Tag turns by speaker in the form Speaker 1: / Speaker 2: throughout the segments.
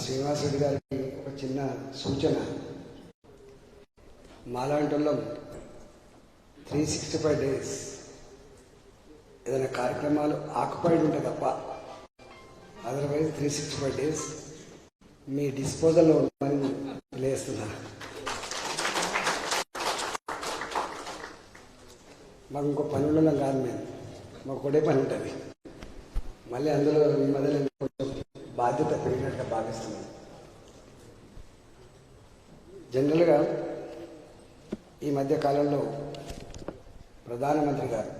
Speaker 1: శ్రీనివాస్ రెడ్డి గారికి ఒక చిన్న సూచన. మాలాంటి వాళ్ళం 365 days ఏదైనా కార్యక్రమాలు ఆక్యుపైడ్ ఉంటే తప్ప అదర్వైజ్ 365 days మీ డిస్పోజల్లో ఉండమని తెలియజేస్తున్నా. మాకు ఇంకో పని ఉండడం కాదు, మాకు ఒకటే పని ఉంటుంది. మళ్ళీ అందులో ఈ మధ్యలో కొంచెం బాధ్యత పెరిగినట్టుగా భావిస్తున్నాం. జనరల్గా ఈ మధ్య కాలంలో ప్రధానమంత్రి గారు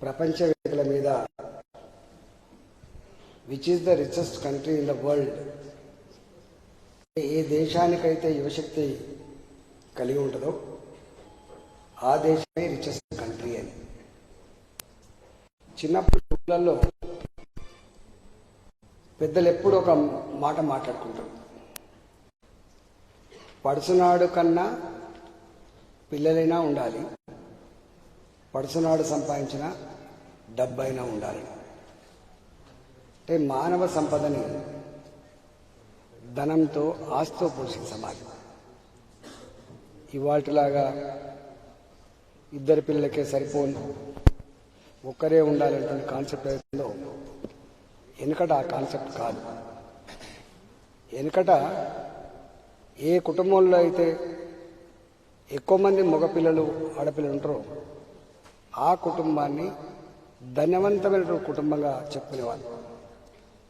Speaker 1: ప్రపంచ వేదికల మీద which is the richest country in the world, ఏ దేశానికైతే యువశక్తి కలిగి ఉంటుందో ఆ దేశమే రిచెస్ట్ కంట్రీ అని. చిన్నప్పుడు స్కూళ్ళల్లో పెద్దలు ఎప్పుడు ఒక మాట మాట్లాడుకుంటారు, పడుసునాడు కన్నా పిల్లలైనా ఉండాలి, పడుసునాడు సంపాదించిన డబ్బైనా ఉండాలి. అంటే మానవ సంపదని ధనంతో ఆస్తితో పోషించాలి. ఇవాటిలాగా ఇద్దరు పిల్లలకే సరిపోను, ఒక్కరే ఉండాలనేటువంటి కాన్సెప్ట్ ఏదో వెనుకట ఆ కాన్సెప్ట్ కాదు. వెనుకట ఏ కుటుంబంలో అయితే ఎక్కువ మంది మగపిల్లలు ఆడపిల్లలు ఉంటారో ఆ కుటుంబాన్ని ధన్యవంతమైన కుటుంబంగా చెప్పుకునేవాళ్ళు.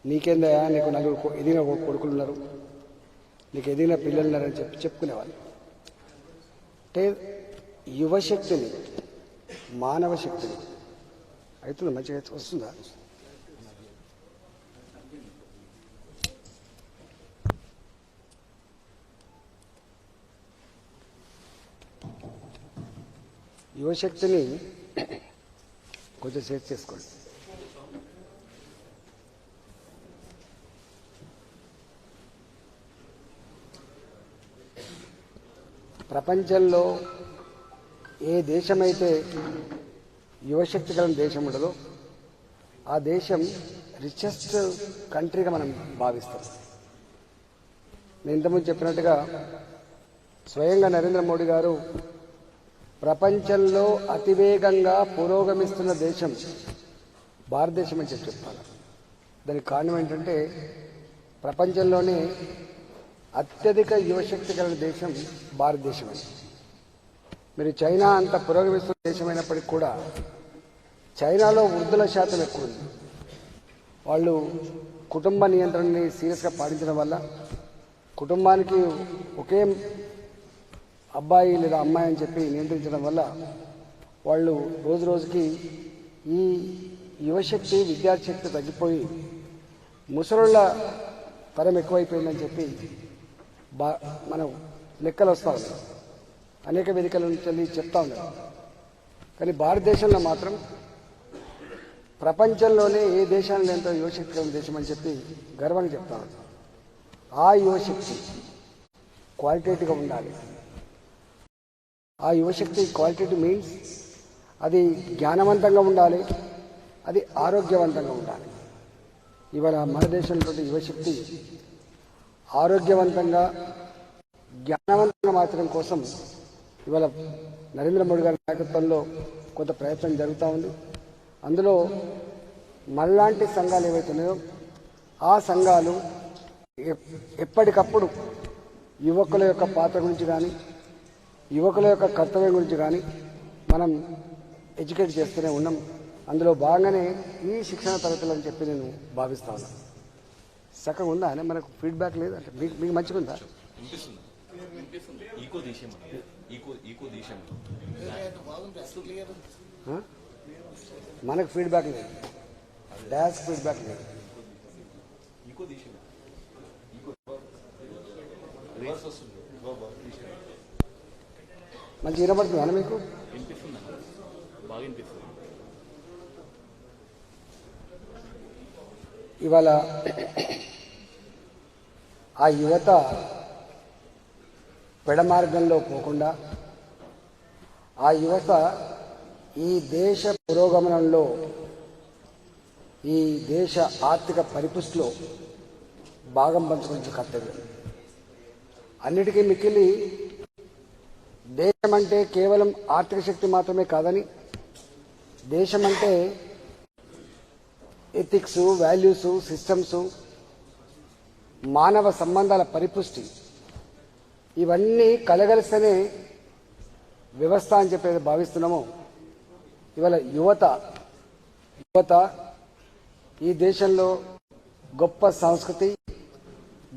Speaker 1: నీకేందయా, నీకు నలుగురు ఎదిగిన కొడుకులు ఉన్నారు, నీకు ఎదిగిన పిల్లలు ఉన్నారని చెప్పుకునేవాళ్ళు. అంటే యువశక్తిని, మానవ శక్తిని అవుతుంది. మంచిగా వస్తుందా? యువశక్తిని కొంచెం సేవ్ చేసుకోండి. ప్రపంచంలో ఏ దేశమైతే యువశక్తి కలిగిన దేశం ఉండదో ఆ దేశం రిచెస్ట్ కంట్రీగా మనం భావిస్తాం. నేను ఇంతకుముందు చెప్పినట్టుగా స్వయంగా నరేంద్ర మోడీ గారు ప్రపంచంలో అతివేగంగా పురోగమిస్తున్న దేశం భారతదేశం అని చెప్తాను. దానికి కారణం ఏంటంటే ప్రపంచంలోనే అత్యధిక యువశక్తి కలిగిన దేశం భారతదేశం అని. మీరు చైనా అంత పురోగమిస్తున్న దేశమైనప్పటికీ కూడా చైనాలో వృద్ధుల శాతం ఎక్కువ ఉంది. వాళ్ళు కుటుంబ నియంత్రణని సీరియస్గా పాటించడం వల్ల కుటుంబానికి ఒకే అబ్బాయి లేదా అమ్మాయి అని చెప్పి నియంత్రించడం వల్ల వాళ్ళు రోజు రోజుకి ఈ యువశక్తి విద్యార్థి శక్తి తగ్గిపోయి ముసలుళ్ళ తరం ఎక్కువైపోయిందని చెప్పి మనం లెక్కలు వస్తూ ఉన్నాం. అనేక వేదికల నుంచి చెప్తా ఉన్నాం. కానీ భారతదేశంలో మాత్రం ప్రపంచంలోనే ఏ దేశానికి ఎంతో యువశక్తి కలిగిన దేశం అని చెప్పి గర్వంగా చెప్తా ఉన్నాం. ఆ యువశక్తి క్వాలిటేటివ్గా ఉండాలి. ఆ యువశక్తి క్వాలిటేటివ్ మీన్స్ అది జ్ఞానవంతంగా ఉండాలి, అది ఆరోగ్యవంతంగా ఉండాలి. ఇవాళ మన దేశంలో యువశక్తి ఆరోగ్యవంతంగా జ్ఞానవంతంగా మార్చడం కోసం ఇవాళ నరేంద్ర మోడీ గారి నాయకత్వంలో కొంత ప్రయత్నం జరుగుతూ ఉంది. అందులో మనలాంటి సంఘాలు ఏవైతున్నాయో ఆ సంఘాలు ఎప్పటికప్పుడు యువకుల యొక్క పాత్ర గురించి కానీ యువకుల యొక్క కర్తవ్యం గురించి కానీ మనం ఎడ్యుకేట్ చేస్తూనే ఉన్నాం. అందులో భాగంగానే ఈ శిక్షణ తరగతులు అని చెప్పి నేను భావిస్తా ఉన్నాను. చక్కగా ఉందా అని మనకు ఫీడ్బ్యాక్ లేదు అంటే మీకు మంచిగా ఉందా? మనకు ఫీడ్బ్యాక్ లేదు, డాష్ ఫీడ్బ్యాక్ లేదు. మంచి వినపడుతుందా మీకు? ఇవాళ ఆ యువత పెడమార్గంలో పోకుండా ఆ యువత ఈ దేశ పురోగమనంలో, ఈ దేశ ఆర్థిక పరిపుష్టిలో భాగం పంచుకునే కర్తవ్యం. అన్నిటికీ మిక్కిలి దేశం అంటే కేవలం ఆర్థిక శక్తి మాత్రమే కాదని, దేశం అంటే ఎథిక్స్, వాల్యూస్, సిస్టమ్స్, మానవ సంబంధాల పరిపుష్టి, ఇవన్నీ కలగలిస్తేనే వ్యవస్థ అని చెప్పేది భావిస్తున్నామో, ఇవాళ యువత ఈ దేశంలో గొప్ప సంస్కృతి,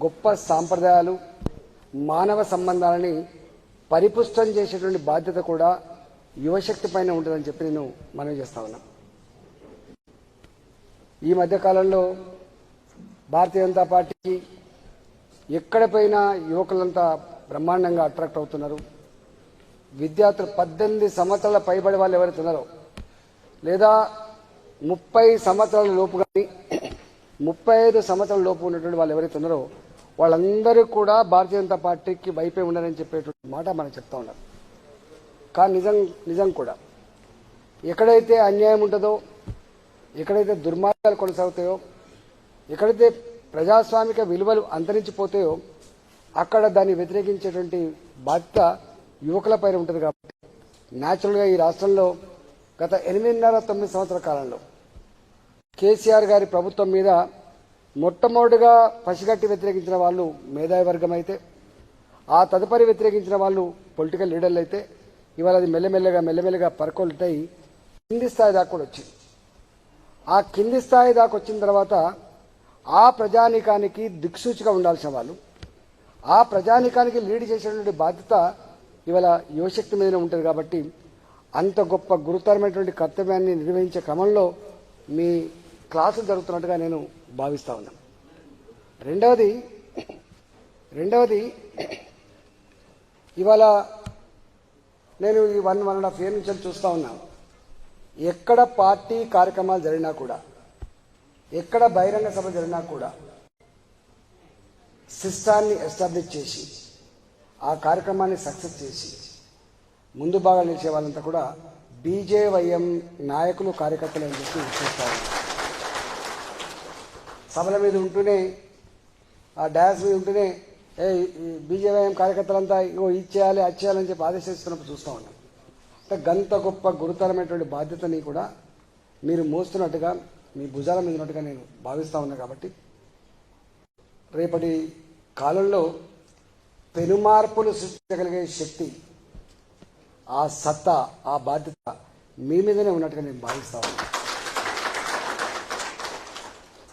Speaker 1: గొప్ప సాంప్రదాయాలు, మానవ సంబంధాలని పరిపుష్టం చేసేటువంటి బాధ్యత కూడా యువశక్తి పైన ఉంటుందని చెప్పి నేను మనవి చేస్తా ఉన్నా. ఈ మధ్యకాలంలో భారతీయ జనతా పార్టీకి ఎక్కడ పోయినా యువకులంతా బ్రహ్మాండంగా అట్రాక్ట్ అవుతున్నారు. విద్యార్థులు 18 సంవత్సరాల పైబడి వాళ్ళు ఎవరైతే ఉన్నారో, లేదా 30 సంవత్సరాల లోపు కానీ 35 సంవత్సరాల లోపు ఉన్నటువంటి వాళ్ళు ఎవరైతే ఉన్నారో వాళ్ళందరూ కూడా భారతీయ జనతా పార్టీకి వైపే ఉన్నారని చెప్పేటువంటి మాట మనం చెప్తా ఉన్నారు. కానీ నిజం కూడా ఎక్కడైతే అన్యాయం ఉంటుందో, ఎక్కడైతే దుర్మార్గాలు కొనసాగుతాయో, ఎక్కడైతే ప్రజాస్వామిక విలువలు అంతరించిపోతాయో అక్కడ దాన్ని వ్యతిరేకించేటువంటి బాధ్యత యువకులపైన ఉంటుంది. కాబట్టి న్యాచురల్గా ఈ రాష్ట్రంలో గత 8.5-9 సంవత్సరాల కాలంలో కేసీఆర్ గారి ప్రభుత్వం మీద మొట్టమొదటిగా పసిగట్టి వ్యతిరేకించిన వాళ్ళు మేధావి వర్గం అయితే, ఆ తదుపరి వ్యతిరేకించిన వాళ్ళు పొలిటికల్ లీడర్లు అయితే, ఇవాళ అది మెల్లమెల్లగా పరకొల్టై కింది స్థాయి దాకా కూడా వచ్చింది. ఆ కింది స్థాయి దాకా వచ్చిన తర్వాత ఆ ప్రజానీకానికి దిక్సూచిగా ఉండాల్సిన వాళ్ళు, ఆ ప్రజానీకానికి లీడ్ చేసేటువంటి బాధ్యత ఇవాళ యువశక్తి మీదనే ఉంటుంది. కాబట్టి అంత గొప్ప గురుతరమైనటువంటి కర్తవ్యాన్ని నిర్వహించే క్రమంలో మీ క్లాసులు జరుగుతున్నట్టుగా నేను భావిస్తా ఉన్నాను. రెండవది ఇవాళ నేను ఈ 1.5 year నుంచి చూస్తా ఉన్నాను. ఎక్కడ పార్టీ కార్యక్రమాలు జరిగినా కూడా, ఎక్కడ బహిరంగ సభ జరిగినా కూడా సిస్టాన్ని ఎస్టాబ్లిష్ చేసి ఆ కార్యక్రమాన్ని సక్సెస్ చేసి ముందు బాగా నిలిచే వాళ్ళంతా కూడా బీజేవైఎం నాయకులు, కార్యకర్తలు అని చెప్పి చూస్తారు. సభల మీద ఉంటూనే, ఆ డాన్స్ మీద ఉంటూనే బీజేవైఎం కార్యకర్తలంతా ఇగో ఇచ్చేయాలి, అది చేయాలని చెప్పి ఆదేశిస్తున్నప్పుడు చూస్తూ ఉన్నాం. అంటే గంత గొప్ప గురుతరమైనటువంటి బాధ్యతని కూడా మీరు మోస్తున్నట్టుగా, మీ భుజాల మీద ఉన్నట్టుగా నేను భావిస్తా ఉన్నా. కాబట్టి రేపటి కాలంలో పెనుమార్పులు సృష్టించగలిగే శక్తి, ఆ సత్తా, ఆ బాధ్యత మీ మీదనే ఉన్నట్టుగా నేను భావిస్తా ఉన్నా.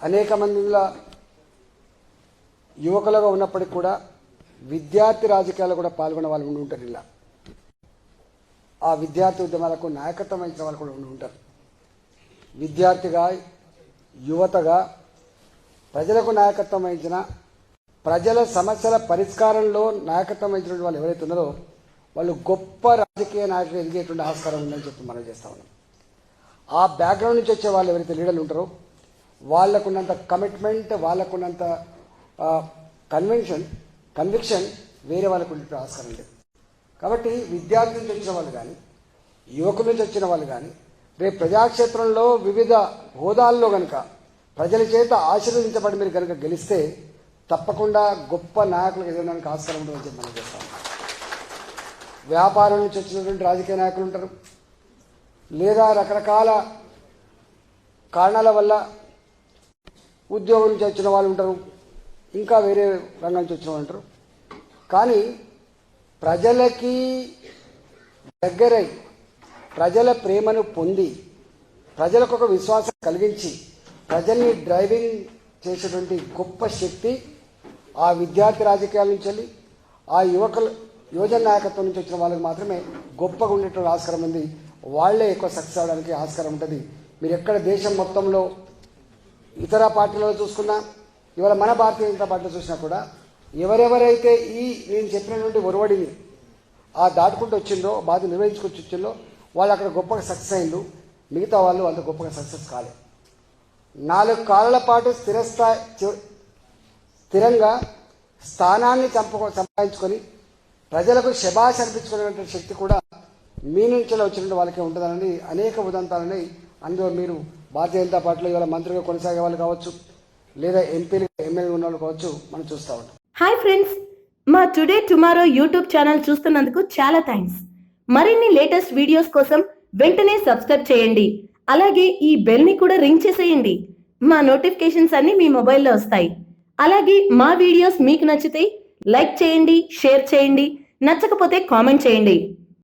Speaker 1: అనేక మందిలో యువకులుగా ఉన్నప్పటికీ కూడా విద్యార్థి రాజకీయాల్లో కూడా పాల్గొనే వాళ్ళు ఉండి ఉంటారు. ఇలా ఆ విద్యార్థి ఉద్యమాలకు నాయకత్వం వహించిన వాళ్ళు కూడా ఉండి ఉంటారు. విద్యార్థిగా, యువతగా ప్రజలకు నాయకత్వం వహించిన, ప్రజల సమస్యల పరిష్కారంలో నాయకత్వం వహించిన వాళ్ళు ఎవరైతే ఉన్నారో వాళ్ళు గొప్ప రాజకీయ నాయకులు ఎదిగేటువంటి ఆస్కారం ఉందని చెప్పి మనం చేస్తా ఉన్నాం. ఆ బ్యాక్గ్రౌండ్ నుంచి వచ్చే వాళ్ళు ఎవరైతే లీడర్లు ఉంటారో వాళ్ళకున్నంత కమిట్మెంట్, వాళ్ళకున్నంత కన్విక్షన్ వేరే వాళ్ళకు ఉండే ఆస్కారం లేదు. కాబట్టి విద్యార్థి నుంచి వచ్చిన వాళ్ళు కానీ, యువకుల నుంచి వచ్చిన వాళ్ళు కానీ రేపు ప్రజాక్షేత్రంలో వివిధ హోదాల్లో కనుక ప్రజల చేత ఆశీర్వదించబడి మీరు కనుక గెలిస్తే తప్పకుండా గొప్ప నాయకులకు ఎదగడానికి ఆస్కారం ఉంటుందని చెప్పి మనం చేస్తాం. వ్యాపారం నుంచి వచ్చినటువంటి రాజకీయ నాయకులు ఉంటారు, లేదా రకరకాల కారణాల వల్ల ఉద్యోగం నుంచి వచ్చిన వాళ్ళు ఉంటారు, ఇంకా వేరే రంగం నుంచి వచ్చిన వాళ్ళు ఉంటారు. కానీ ప్రజలకి దగ్గరై, ప్రజల ప్రేమను పొంది, ప్రజలకు ఒక విశ్వాసం కలిగించి ప్రజల్ని డ్రైవింగ్ చేసేటువంటి గొప్ప శక్తి ఆ విద్యార్థి రాజకీయాల నుంచి వెళ్ళి, ఆ యువజన నాయకత్వం నుంచి వచ్చిన వాళ్ళకి మాత్రమే గొప్పగా ఉండేటువంటి ఆస్కారం ఉంది. వాళ్లే ఎక్కువ సక్సెస్ అవడానికి ఆస్కారం ఉంటుంది. మీరు ఎక్కడ దేశం మొత్తంలో ఇతర పార్టీలలో చూసుకున్నా, ఇవాళ మన భారతీయ జనతా పార్టీలో చూసినా కూడా ఎవరెవరైతే ఈ నేను చెప్పినటువంటి ఒరవడిని ఆ దాటుకుంటూ వచ్చిందో, బాధ నిర్వహించుకొచ్చి వచ్చిందో వాళ్ళు అక్కడ గొప్పగా సక్సెస్ అయిండు. మిగతా వాళ్ళు అంత గొప్పగా సక్సెస్ కాలేదు. 4 కాలాల పాటు స్థిరంగా స్థానాన్ని సంపాదించుకొని ప్రజలకు శభాష్ అనిపించుకునేటువంటి శక్తి కూడా మీ నుంచి వచ్చిన వాళ్ళకే ఉంటుందని అనేక ఉదంతాలని, అందులో మీరు భారతీయ జనతా పార్టీలో ఇవాళ మంత్రిగా కొనసాగే వాళ్ళు కావచ్చు, లేదా ఎంపీలు ఎమ్మెల్యే ఉన్న వాళ్ళు కావచ్చు, మనం చూస్తూ ఉంటాం.
Speaker 2: హాయ్ ఫ్రెండ్స్, మా టుడే టుమారో యూట్యూబ్ ఛానల్ చూస్తున్నందుకు చాలా థ్యాంక్స్. మరిన్ని లేటెస్ట్ వీడియోస్ కోసం వెంటనే సబ్స్క్రైబ్ చేయండి. అలాగే ఈ బెల్ ని కూడా రింగ్ చేసేయండి. మా నోటిఫికేషన్స్ అన్ని మీ మొబైల్లో వస్తాయి. అలాగే మా వీడియోస్ మీకు నచ్చితే లైక్ చేయండి, షేర్ చేయండి, నచ్చకపోతే కామెంట్ చేయండి.